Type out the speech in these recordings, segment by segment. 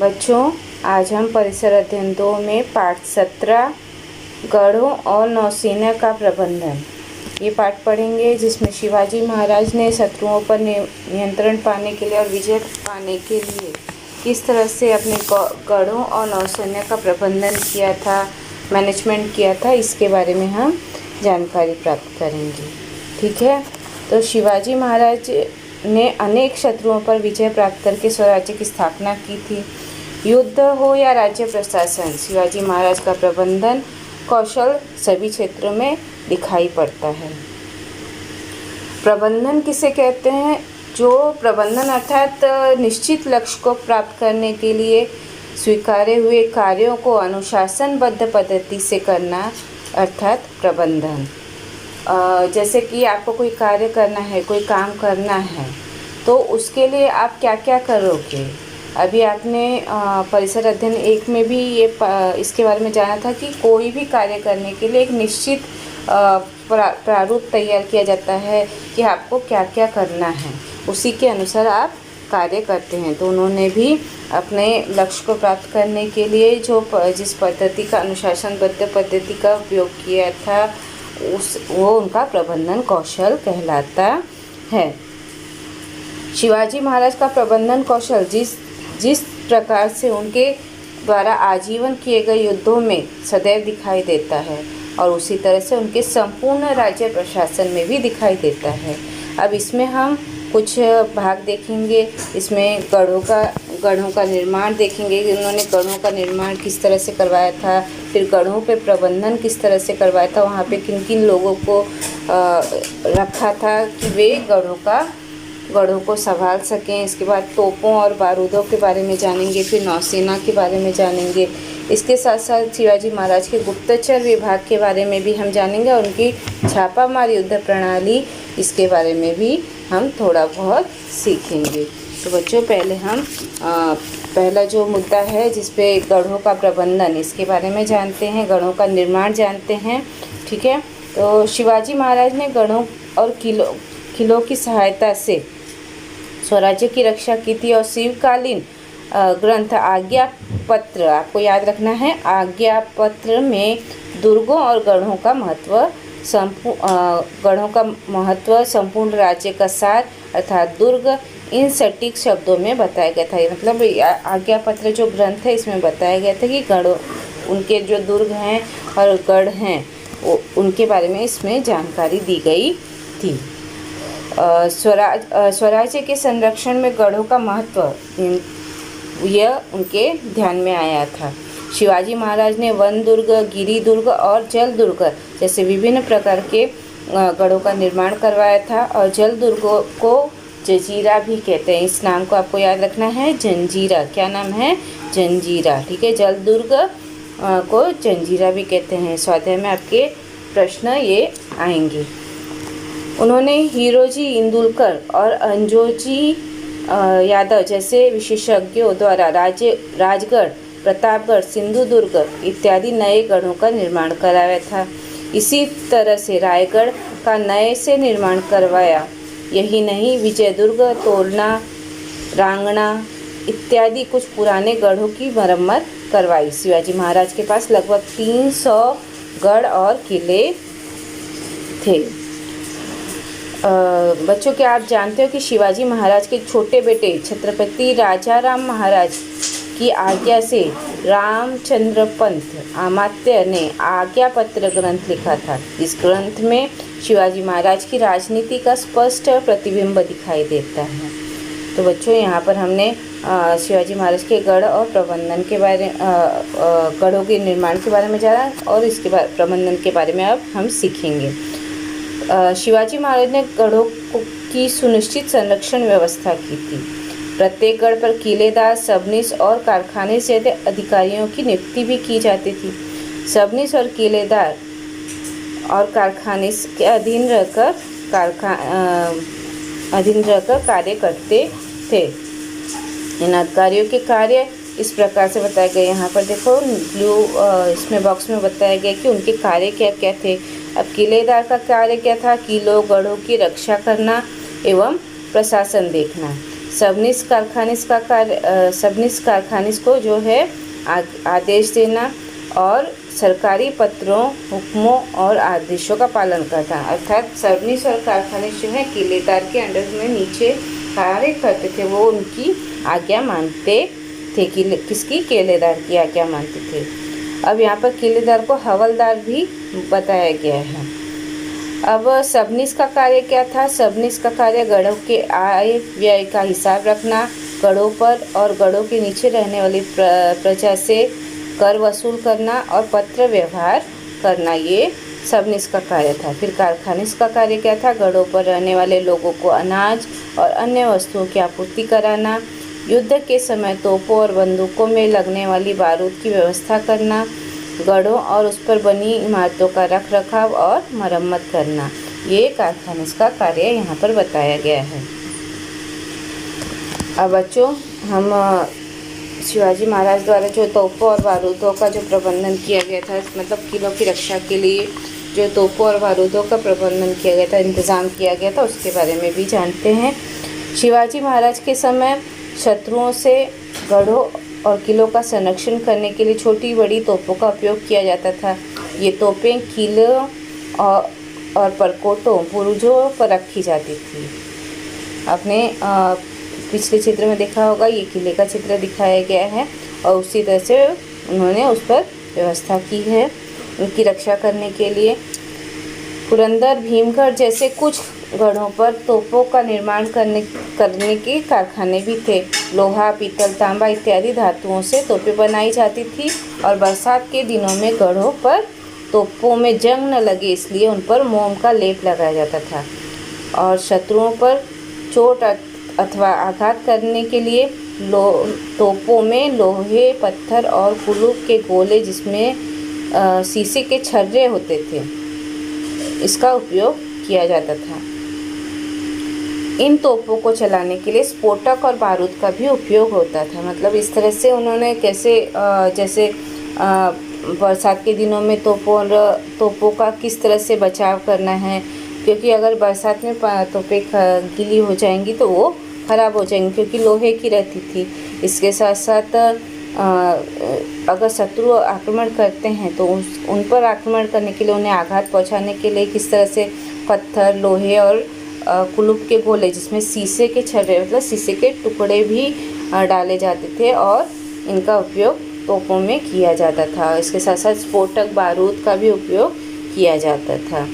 बच्चों, आज हम परिसर अध्ययन 2 में पाठ 17 गढ़ों और नौसेना का प्रबंधन ये पाठ पढ़ेंगे, जिसमें शिवाजी महाराज ने शत्रुओं पर नियंत्रण पाने के लिए और विजय पाने के लिए किस तरह से अपने गढ़ों और नौसेना का प्रबंधन किया था, मैनेजमेंट किया था, इसके बारे में हम जानकारी प्राप्त करेंगे। ठीक है, तो शिवाजी महाराज ने अनेक शत्रुओं पर विजय प्राप्त करके स्वराज्य की स्थापना की थी। युद्ध हो या राज्य प्रशासन, शिवाजी महाराज का प्रबंधन कौशल सभी क्षेत्रों में दिखाई पड़ता है। प्रबंधन किसे कहते हैं? जो प्रबंधन अर्थात निश्चित लक्ष्य को प्राप्त करने के लिए स्वीकारे हुए कार्यों को अनुशासनबद्ध पद्धति से करना अर्थात प्रबंधन। जैसे कि आपको कोई कार्य करना है, कोई काम करना है, तो उसके लिए आप क्या क्या करोगे। अभी आपने परिसर अध्ययन 1 में भी इसके बारे में जाना था कि कोई भी कार्य करने के लिए एक निश्चित प्रारूप तैयार किया जाता है कि आपको क्या क्या करना है, उसी के अनुसार आप कार्य करते हैं। तो उन्होंने भी अपने लक्ष्य को प्राप्त करने के लिए जिस पद्धति का अनुशासनबद्ध पद्धति का उपयोग किया था वो उनका प्रबंधन कौशल कहलाता है। शिवाजी महाराज का प्रबंधन कौशल जिस प्रकार से उनके द्वारा आजीवन किए गए युद्धों में सदैव दिखाई देता है, और उसी तरह से उनके संपूर्ण राज्य प्रशासन में भी दिखाई देता है। अब इसमें हम कुछ भाग देखेंगे। इसमें गढ़ों का निर्माण देखेंगे कि उन्होंने गढ़ों का निर्माण किस तरह से करवाया था, फिर गढ़ों पे प्रबंधन किस तरह से करवाया था, वहाँ पे किन किन लोगों को रखा था कि वे गढ़ों को संभाल सकें। इसके बाद तोपों और बारूदों के बारे में जानेंगे, फिर नौसेना के बारे में जानेंगे। इसके साथ साथ शिवाजी महाराज के गुप्तचर विभाग के बारे में भी हम जानेंगे, और उनकी छापामार युद्ध प्रणाली इसके बारे में भी हम थोड़ा बहुत सीखेंगे। तो बच्चों, पहले हम पहला जो मुद्दा है जिस पे गढ़ों का प्रबंधन, इसके बारे में जानते हैं, गढ़ों का निर्माण जानते हैं। ठीक है, तो शिवाजी महाराज ने गढ़ों और किलों की सहायता से स्वराज्य की रक्षा की थी, और शिवकालीन ग्रंथ आज्ञा पत्र, आपको याद रखना है, आज्ञा पत्र में दुर्गों और गढ़ों का महत्व संपूर्ण राज्य का सार अर्थात दुर्ग इन सटीक शब्दों में बताया गया था। मतलब आज्ञा पत्र जो ग्रंथ है इसमें बताया गया था कि गढ़ों, उनके जो दुर्ग हैं और गढ़ हैं उनके बारे में इसमें जानकारी दी गई थी। स्वराज्य के संरक्षण में गढ़ों का महत्व यह उनके ध्यान में आया था। शिवाजी महाराज ने वन दुर्ग, गिरी दुर्ग और जल दुर्ग जैसे विभिन्न प्रकार के गढ़ों का निर्माण करवाया था, और जल दुर्गों को जंजीरा भी कहते हैं। इस नाम को आपको याद रखना है, जंजीरा। क्या नाम है? जंजीरा। ठीक है, जल दुर्ग को जंजीरा भी कहते हैं। स्वाध्याय में आपके प्रश्न ये आएंगे। उन्होंने हीरोजी इंदुलकर और अंजोजी यादव जैसे विशेषज्ञों द्वारा राजगढ़, प्रतापगढ़, सिंधुदुर्ग इत्यादि नए गढ़ों का निर्माण कराया था। इसी तरह से रायगढ़ का नए से निर्माण करवाया। यही नहीं, विजयदुर्ग, तोरना, रांगणा इत्यादि कुछ पुराने गढ़ों की मरम्मत करवाई। शिवाजी महाराज के पास लगभग 300 गढ़ और किले थे। बच्चों, क्या आप जानते हो कि शिवाजी महाराज के छोटे बेटे छत्रपति राजाराम महाराज की आज्ञा से रामचंद्र पंत अमात्य ने आज्ञा पत्र ग्रंथ लिखा था। इस ग्रंथ में शिवाजी महाराज की राजनीति का स्पष्ट प्रतिबिंब दिखाई देता है। तो बच्चों, यहाँ पर हमने शिवाजी महाराज के गढ़ और प्रबंधन के बारे गढ़ों के निर्माण के बारे में जाना, और इसके बाद प्रबंधन के बारे में अब हम सीखेंगे। शिवाजी महाराज ने गढ़ों की सुनिश्चित संरक्षण व्यवस्था की थी। प्रत्येक गढ़ पर किलेदार, सबनीस और कारखाने से अधिकारियों की नियुक्ति भी की जाती थी। सबनीस और किलेदार और कारखानिस के अधीन रहकर कार्य करते थे। इन अधिकारियों के कार्य इस प्रकार से बताए गए। यहाँ पर देखो ब्लू इसमें बॉक्स में बताया गया कि उनके कार्य क्या क्या थे। अब किलेदार का कार्य क्या था? किलों, गढ़ों की रक्षा करना एवं प्रशासन देखना। सबनिस कारखानिस को जो है आदेश देना और सरकारी पत्रों, हुक्मों और आदेशों का पालन करता। अर्थात सबनिस और कारखानिस जो है किलेदार के अंडर में नीचे कार्य करते थे, वो उनकी आज्ञा मानते थे। किसकी? किलेदार की आज्ञा मानते थे। अब यहाँ पर किलेदार को हवलदार भी बताया गया है। अब सबनिस का कार्य क्या था? सबनिस का कार्य गढ़ों के आय व्यय का हिसाब रखना, गढ़ों पर और गढ़ों के नीचे रहने वाली प्रजा से कर वसूल करना और पत्र व्यवहार करना, ये सबनिस का कार्य था। फिर कारखानिस का कार्य क्या था? गढ़ों पर रहने वाले लोगों को अनाज और अन्य वस्तुओं की आपूर्ति कराना, युद्ध के समय तोपों और बंदूकों में लगने वाली बारूद की व्यवस्था करना, गढ़ों और उस पर बनी इमारतों का रख रखाव और मरम्मत करना, ये कारखानिस का कार्य यहाँ पर बताया गया है। अब बच्चों, हम शिवाजी महाराज द्वारा जो तोपों और बारूदों का जो प्रबंधन किया गया था, मतलब किलों की रक्षा के लिए जो तोपों और बारूदों का प्रबंधन किया गया था, इंतज़ाम किया गया था, उसके बारे में भी जानते हैं। शिवाजी महाराज के समय शत्रुओं से गढ़ों और किलों का संरक्षण करने के लिए छोटी बड़ी तोपों का उपयोग किया जाता था। ये तोपें किलों और परकोटों, बुरुजों पर रखी जाती थी। आपने पिछले चित्र में देखा होगा, ये किले का चित्र दिखाया गया है और उसी तरह से उन्होंने उस पर व्यवस्था की है उनकी रक्षा करने के लिए। पुरंदर, भीमगढ़ जैसे कुछ गढ़ों पर तोपों का निर्माण करने के कारखाने भी थे। लोहा, पीतल, तांबा इत्यादि धातुओं से तोपें बनाई जाती थी और बरसात के दिनों में गढ़ों पर तोपों में जंग न लगे इसलिए उन पर मोम का लेप लगाया जाता था। और शत्रुओं पर चोट अथवा आघात करने के लिए तोपों में लोहे, पत्थर और कुलूप के गोले जिसमें शीशे के छर्रे होते थे, इसका उपयोग किया जाता था। इन तोपों को चलाने के लिए स्फोटक और बारूद का भी उपयोग होता था। मतलब इस तरह से उन्होंने जैसे बरसात के दिनों में तोपों का किस तरह से बचाव करना है, क्योंकि अगर बरसात में तोपें गीली हो जाएंगी तो वो ख़राब हो जाएंगी, क्योंकि लोहे की रहती थी। इसके साथ साथ अगर शत्रु आक्रमण करते हैं तो उन पर आक्रमण करने के लिए, उन्हें आघात पहुंचाने के लिए किस तरह से पत्थर, लोहे और कुलूप के गोले जिसमें शीशे के छर्रे, मतलब शीशे के टुकड़े भी डाले जाते थे और इनका उपयोग तोपों में किया जाता था। इसके साथ साथ स्फोटक, बारूद का भी उपयोग किया जाता था।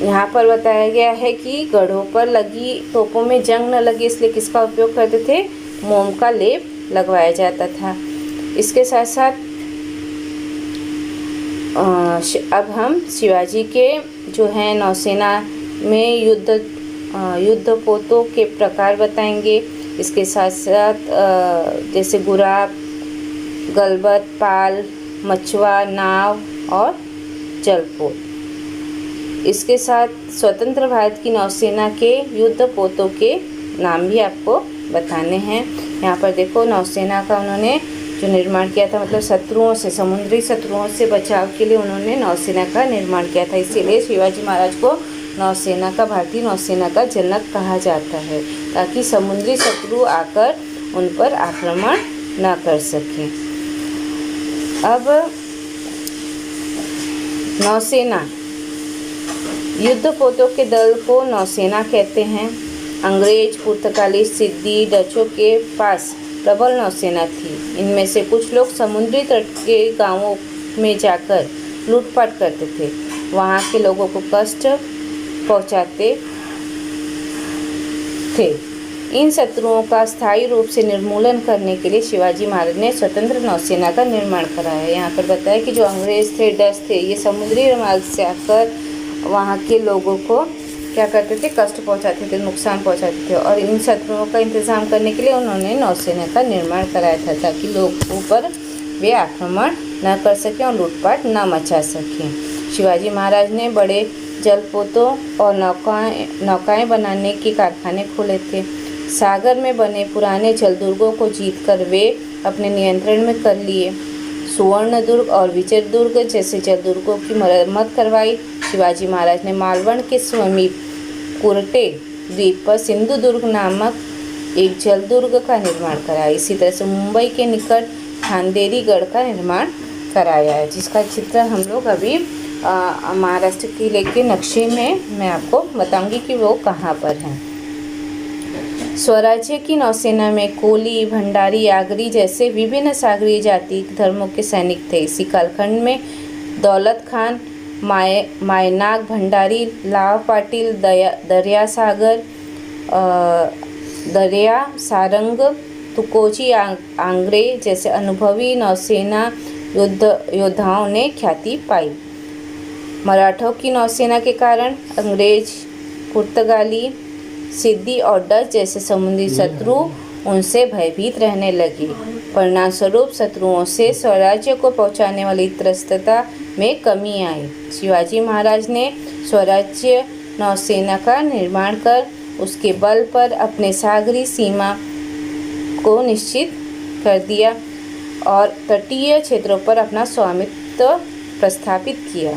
यहाँ पर बताया गया है कि गढ़ों पर लगी तोपों में जंग न लगे इसलिए किसका उपयोग करते थे? मोम का लेप लगवाया जाता था। इसके साथ साथ अब हम शिवाजी के जो है नौसेना में युद्धपोतों के प्रकार बताएंगे। इसके साथ साथ जैसे गुराब, गलबत, पाल, मछुआ, नाव और जलपोत। इसके साथ स्वतंत्र भारत की नौसेना के युद्धपोतों के नाम भी आपको बताने हैं। यहाँ पर देखो, नौसेना का उन्होंने जो निर्माण किया था, मतलब शत्रुओं से, समुद्री शत्रुओं से बचाव के लिए उन्होंने नौसेना का निर्माण किया था। इसीलिए शिवाजी महाराज को नौसेना का, भारतीय नौसेना का जनक कहा जाता है, ताकि समुद्री शत्रु आकर उन पर आक्रमण न कर सकें। अब नौसेना, युद्धपोतों के दल को नौसेना कहते हैं। अंग्रेज, पुर्तगाली, सिद्दी, डचों के पास प्रबल नौसेना थी। इनमें से कुछ लोग समुद्री तट के गांवों में जाकर लूटपाट करते थे, वहां के लोगों को कष्ट पहुंचाते थे। इन शत्रुओं का स्थायी रूप से निर्मूलन करने के लिए शिवाजी महाराज ने स्वतंत्र नौसेना का निर्माण कराया। यहाँ पर बताया कि जो अंग्रेज थे, डच थे, ये समुद्री मार्ग से आकर वहाँ के लोगों को क्या करते थे? कष्ट पहुँचाते थे, नुकसान पहुँचाते थे। और इन शत्रुओं का इंतज़ाम करने के लिए उन्होंने नौसेना का निर्माण कराया था, ताकि लोगों पर वे आक्रमण न कर सकें और लूटपाट न मचा सकें। शिवाजी महाराज ने बड़े जलपोतों और नौकाएं बनाने के कारखाने खोले थे। सागर में बने पुराने जलदुर्गों को जीतकर वे अपने नियंत्रण में कर लिए। सुवर्णदुर्ग और विजयदुर्ग जैसे जलदुर्गों की मरम्मत करवाई। शिवाजी महाराज ने मालवण के समीप कुरटे द्वीप पर सिंधुदुर्ग नामक एक जलदुर्ग का निर्माण कराया। इसी तरह से मुंबई के निकट खांदेरीगढ़ का निर्माण कराया है, जिसका चित्र हम लोग अभी महाराष्ट्र किले के नक्शे में मैं आपको बताऊंगी कि वो कहाँ पर है। स्वराज्य की नौसेना में कोली, भंडारी, आगरी जैसे विभिन्न सागरीय जाति धर्मों के सैनिक थे। इसी कालखंड में दौलत खान, मायनाक भंडारी, लाव पाटिल, दरिया सारंग, तुकोजी आंग्रे जैसे अनुभवी नौसेना योद्धाओं ने ख्याति पाई। मराठों की नौसेना के कारण अंग्रेज, पुर्तगाली, सिद्दी और डच जैसे समुद्री शत्रु उनसे भयभीत रहने लगे। परिणामस्वरूप शत्रुओं से स्वराज्य को पहुंचाने वाली त्रस्तता में कमी आई। शिवाजी महाराज ने स्वराज्य नौसेना का निर्माण कर उसके बल पर अपने सागरी सीमा को निश्चित कर दिया और तटीय क्षेत्रों पर अपना स्वामित्व प्रस्थापित किया।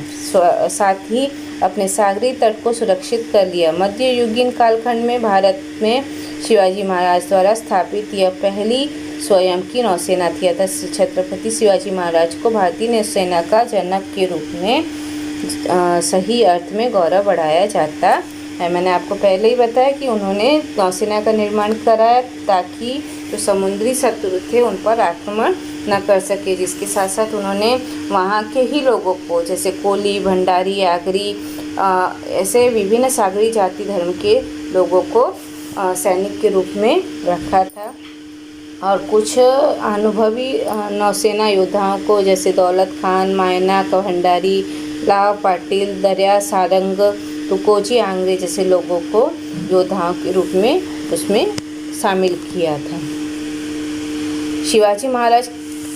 साथ ही अपने सागरी तट को सुरक्षित कर लिया। मध्ययुगीन कालखंड में भारत में शिवाजी महाराज द्वारा स्थापित यह पहली स्वयं की नौसेना थी। अतः छत्रपति शिवाजी महाराज को भारतीय नौसेना का जनक के रूप में सही अर्थ में गौरव बढ़ाया जाता है। मैंने आपको पहले ही बताया कि उन्होंने नौसेना का निर्माण कराया ताकि जो समुद्री शत्रु थे उन पर आक्रमण न कर सके, जिसके साथ साथ उन्होंने वहाँ के ही लोगों को जैसे कोली, भंडारी, आगरी ऐसे विभिन्न सागरी जाति धर्म के लोगों को सैनिक के रूप में रखा था। और कुछ अनुभवी नौसेना योद्धाओं को जैसे दौलत खान, मायनाक भंडारी, लाव पाटिल, दरिया सारंग, तुकोजी आंग्रे जैसे लोगों को योद्धाओं के रूप में उसमें शामिल किया था। शिवाजी महाराज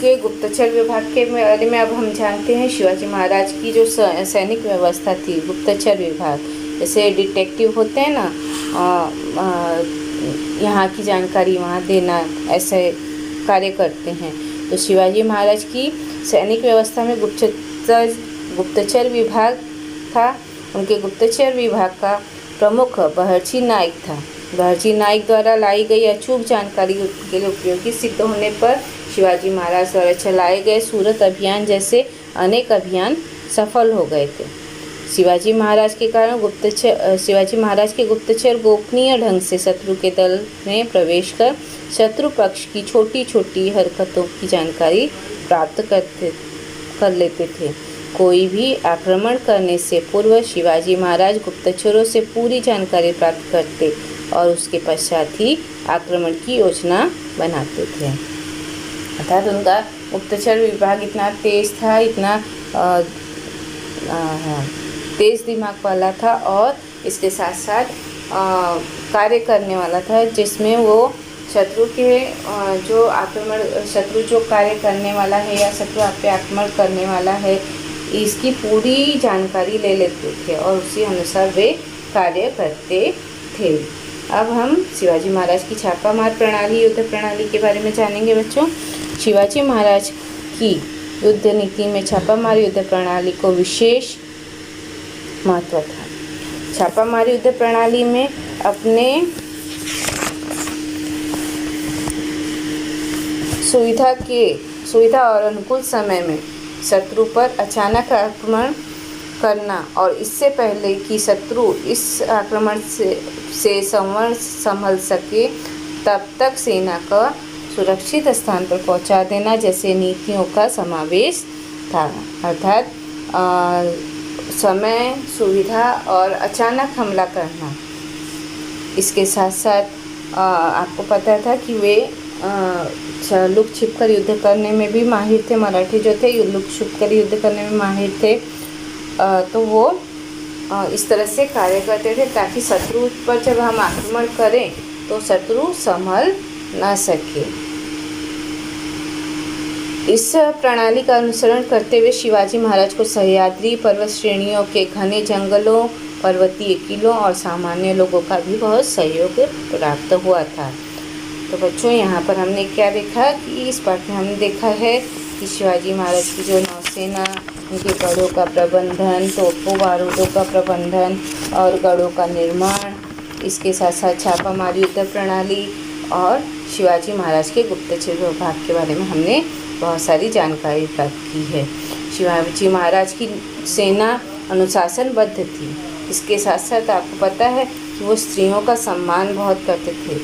के गुप्तचर विभाग के बारे में अब हम जानते हैं। शिवाजी महाराज की जो सैनिक व्यवस्था थी, गुप्तचर विभाग, जैसे डिटेक्टिव होते हैं ना, यहाँ की जानकारी वहाँ देना, ऐसे कार्य करते हैं। तो शिवाजी महाराज की सैनिक व्यवस्था में गुप्तचर विभाग था। उनके गुप्तचर विभाग का प्रमुख बहरजी नाइक था। बहरजी नाइक द्वारा लाई गई अचूक जानकारी के लिए उपयोगी सिद्ध होने पर शिवाजी महाराज द्वारा चलाए गए सूरत अभियान जैसे अनेक अभियान सफल हो गए थे। शिवाजी महाराज के गुप्तचर गोपनीय ढंग से शत्रु के दल में प्रवेश कर शत्रु पक्ष की छोटी छोटी हरकतों की जानकारी प्राप्त कर लेते थे। कोई भी आक्रमण करने से पूर्व शिवाजी महाराज गुप्तचरों से पूरी जानकारी प्राप्त करते और उसके पश्चात ही आक्रमण की योजना बनाते थे। अर्थात उनका गुप्तचर विभाग इतना तेज था, इतना तेज दिमाग वाला था और इसके साथ साथ कार्य करने वाला था, जिसमें वो शत्रु के शत्रु जो कार्य करने वाला है या शत्रु आप पे आक्रमण करने वाला है, इसकी पूरी जानकारी ले लेते थे और उसी अनुसार वे कार्य करते थे। अब हम शिवाजी महाराज की छापामार प्रणाली, युद्ध प्रणाली के बारे में जानेंगे बच्चों। शिवाजी महाराज की युद्ध नीति में छापामार युद्ध प्रणाली को विशेष महत्व था। छापामार युद्ध प्रणाली में अपने सुविधा और अनुकूल समय में शत्रु पर अचानक आक्रमण करना और इससे पहले कि शत्रु इस आक्रमण से संभल सके तब तक सेना का सुरक्षित स्थान पर पहुंचा देना जैसे नीतियों का समावेश था। अर्थात समय, सुविधा और अचानक हमला करना। इसके साथ साथ आपको पता था कि वे लुक छिप कर युद्ध करने में भी माहिर थे। मराठी जो थे लुक छिप कर युद्ध करने में माहिर थे। तो वो इस तरह से कार्य करते थे ताकि शत्रु पर जब हम आक्रमण करें तो शत्रु संभल न सके। इस प्रणाली का अनुसरण करते हुए शिवाजी महाराज को सह्याद्री पर्वत श्रेणियों के घने जंगलों, पर्वतीय किलों और सामान्य लोगों का भी बहुत सहयोग प्राप्त हुआ था। तो बच्चों यहाँ पर हमने क्या देखा कि इस पाठ में हमने देखा है कि शिवाजी महाराज की जो नौसेना, उनके गढ़ों का प्रबंधन, तोपों बारूदों का प्रबंधन और गढ़ों का निर्माण, इसके साथ साथ छापामारी युद्ध प्रणाली और शिवाजी महाराज के गुप्तचर विभाग के बारे में हमने बहुत सारी जानकारी प्राप्त की है। शिवाजी महाराज की सेना अनुशासनबद्ध थी। इसके साथ साथ आपको पता है कि वो स्त्रियों का सम्मान बहुत करते थे,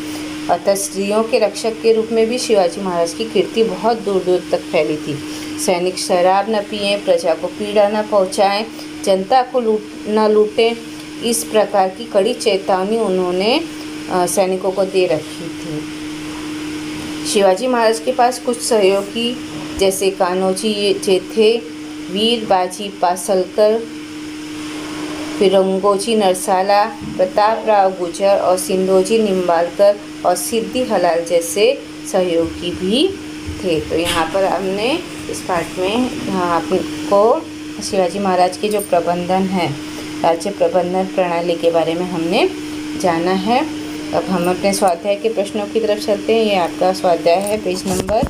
अतः स्त्रियों के रक्षक के रूप में भी शिवाजी महाराज की कीर्ति बहुत दूर दूर तक फैली थी। सैनिक शराब न पिएं, प्रजा को पीड़ा न पहुंचाएं, जनता को न लूटें, इस प्रकार की कड़ी चेतावनी उन्होंने सैनिकों को दे रखी थी। शिवाजी महाराज के पास कुछ सहयोगी जैसे कान्होजी जे थे, वीर बाजी पासलकर, फिरंगोजी नरसाला, प्रतापराव गुजर और सिंधोजी निम्बालकर और सिद्दी हलाल जैसे सहयोगी भी थे। तो यहाँ पर हमने इस पाठ में आपको शिवाजी महाराज के जो प्रबंधन है, राज्य प्रबंधन प्रणाली के बारे में हमने जाना है। अब हम अपने स्वाध्याय के प्रश्नों की तरफ चलते हैं। ये आपका स्वाध्याय है पेज नंबर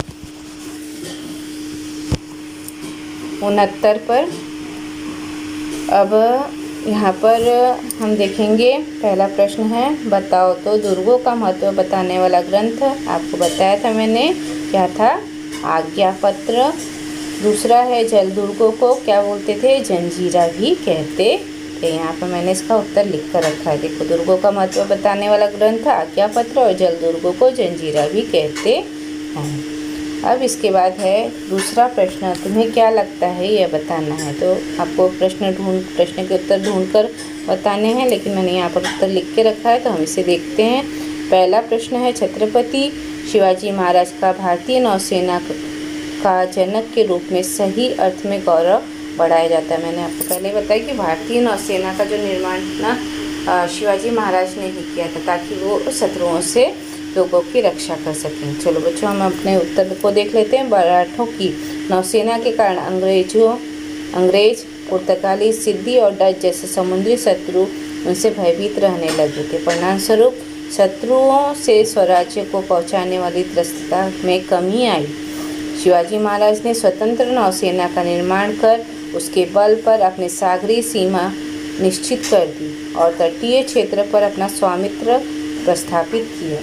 69 पर। अब यहाँ पर हम देखेंगे, पहला प्रश्न है, बताओ तो दुर्गों का महत्व बताने वाला ग्रंथ। आपको बताया था मैंने, क्या था? आज्ञा पत्र। दूसरा है, जल दुर्गों को क्या बोलते थे? जंजीरा भी कहते थे। यहाँ पर मैंने इसका उत्तर लिख कर रखा है। देखो, दुर्गों का महत्व बताने वाला ग्रंथ आज्ञा पत्र और जल दुर्गों को जंजीरा भी कहते हैं। अब इसके बाद है दूसरा प्रश्न, तुम्हें क्या लगता है यह बताना है। तो आपको प्रश्न के उत्तर ढूंढकर बताने हैं, लेकिन मैंने यहाँ पर उत्तर लिख के रखा है, तो हम इसे देखते हैं। पहला प्रश्न है, छत्रपति शिवाजी महाराज का भारतीय नौसेना का जनक के रूप में सही अर्थ में गौरव बढ़ाया जाता है। मैंने आपको पहले बताया कि भारतीय नौसेना का जो निर्माण ना शिवाजी महाराज ने ही किया था, ताकि वो शत्रुओं से लोगों की रक्षा कर सकें। चलो बच्चों, हम अपने उत्तर को देख लेते हैं। मराठों की नौसेना के कारण अंग्रेज, पुर्तगाली, सिद्दी और डच जैसे समुद्री शत्रु उनसे भयभीत रहने लगे थे। परिणामस्वरूप शत्रुओं से स्वराज्य को पहुंचाने वाली त्रस्तता में कमी आई। शिवाजी महाराज ने स्वतंत्र नौसेना का निर्माण कर उसके बल पर अपनी सागरी सीमा निश्चित कर दी और तटीय क्षेत्र पर अपना स्वामित्व प्रस्थापित किया।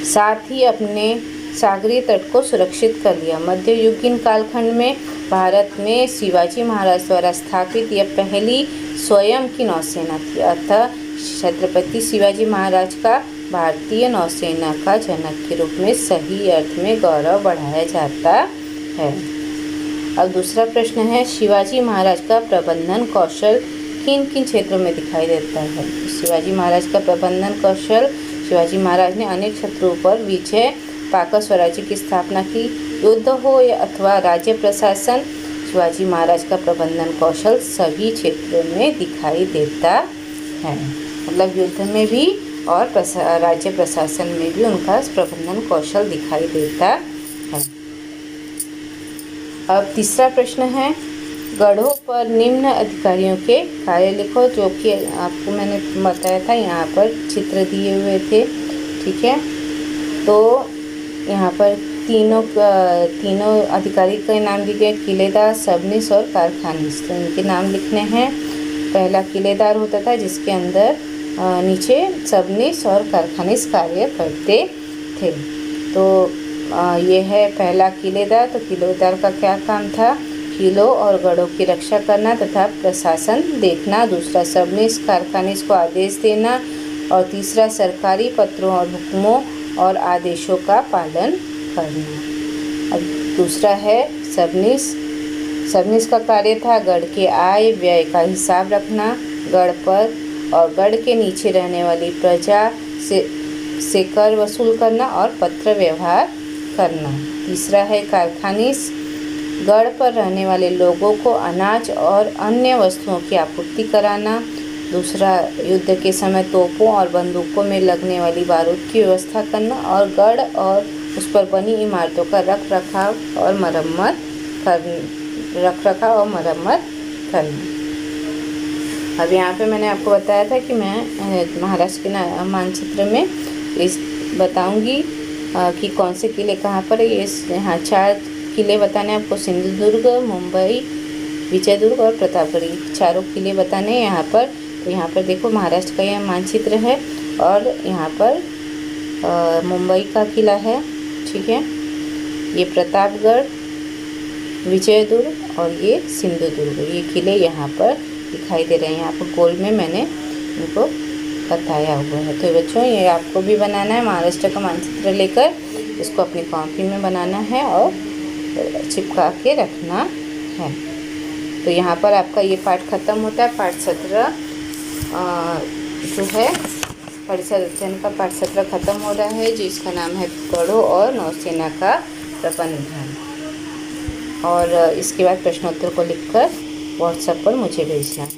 साथ ही अपने सागरीय तट को सुरक्षित कर लिया। मध्ययुगीन कालखंड में भारत में शिवाजी महाराज द्वारा स्थापित यह पहली स्वयं की नौसेना थी। अतः छत्रपति शिवाजी महाराज का भारतीय नौसेना का जनक के रूप में सही अर्थ में गौरव बढ़ाया जाता है। अब दूसरा प्रश्न है, शिवाजी महाराज का प्रबंधन कौशल किन किन क्षेत्रों में दिखाई देता है। शिवाजी महाराज का प्रबंधन कौशल, शिवाजी महाराज ने अनेक शत्रुओं पर विजय पाकर स्वराज्य की स्थापना की। युद्ध हो या अथवा राज्य प्रशासन, शिवाजी महाराज का प्रबंधन कौशल सभी क्षेत्रों में दिखाई देता है। मतलब युद्ध में भी और राज्य प्रशासन में भी उनका प्रबंधन कौशल दिखाई देता है। अब तीसरा प्रश्न है, गढ़ों पर निम्न अधिकारियों के कार्य लिखो, जो कि आपको मैंने बताया था, यहाँ पर चित्र दिए हुए थे। ठीक है, तो यहाँ पर तीनों अधिकारी के नाम दिए गए, किलेदार, सबनीस और कारखानीस। तो इनके नाम लिखने हैं। पहला किलेदार होता था, जिसके अंदर नीचे सबनीस और कारखानीस कार्य करते थे। तो ये है पहला किलेदार। तो किलेदार का क्या काम था? किलों और गढ़ों की रक्षा करना तथा प्रशासन देखना। दूसरा सबनीस, कारखानीस को आदेश देना। और तीसरा सरकारी पत्रों और हुक्मों और आदेशों का पालन करना। अब दूसरा है सबनीस। सबनीस का कार्य था गढ़ के आय व्यय का हिसाब रखना, गढ़ पर और गढ़ के नीचे रहने वाली प्रजा से कर वसूल करना और पत्र व्यवहार करना। तीसरा है कारखानीस, गढ़ पर रहने वाले लोगों को अनाज और अन्य वस्तुओं की आपूर्ति कराना। दूसरा, युद्ध के समय तोपों और बंदूकों में लगने वाली बारूद की व्यवस्था करना और गढ़ और उस पर बनी इमारतों का रख रखाव और मरम्मत करना। अब यहाँ पे मैंने आपको बताया था कि मैं महाराष्ट्र के मानचित्र में इस बताऊंगी कि कौन से किले कहाँ पर है। यहाँ 4 किले बताने आपको, सिंधुदुर्ग, मुंबई, विजयदुर्ग और प्रतापगढ़। चारों किले बताने। यहाँ पर तो यहाँ पर देखो महाराष्ट्र का यह मानचित्र है और यहाँ पर मुंबई का किला है, ठीक है। ये प्रतापगढ़, विजयदुर्ग और ये सिंधुदुर्ग, ये किले यहाँ पर दिखाई दे रहे हैं। यहाँ पर गोल में मैंने इनको बताया हुआ है। तो बच्चों ये आपको भी बनाना है, महाराष्ट्र का मानचित्र लेकर इसको अपनी कॉपी में बनाना है और चिपका के रखना है। तो यहाँ पर आपका ये पाठ ख़त्म होता है। पाठ 17 जो है परिसर अध्ययन का पाठ 17 ख़त्म हो रहा है, जिसका नाम है गढ़ों और नौसेना का प्रबंधन। और इसके बाद प्रश्नोत्तर को लिखकर व्हाट्सएप पर मुझे भेजना है।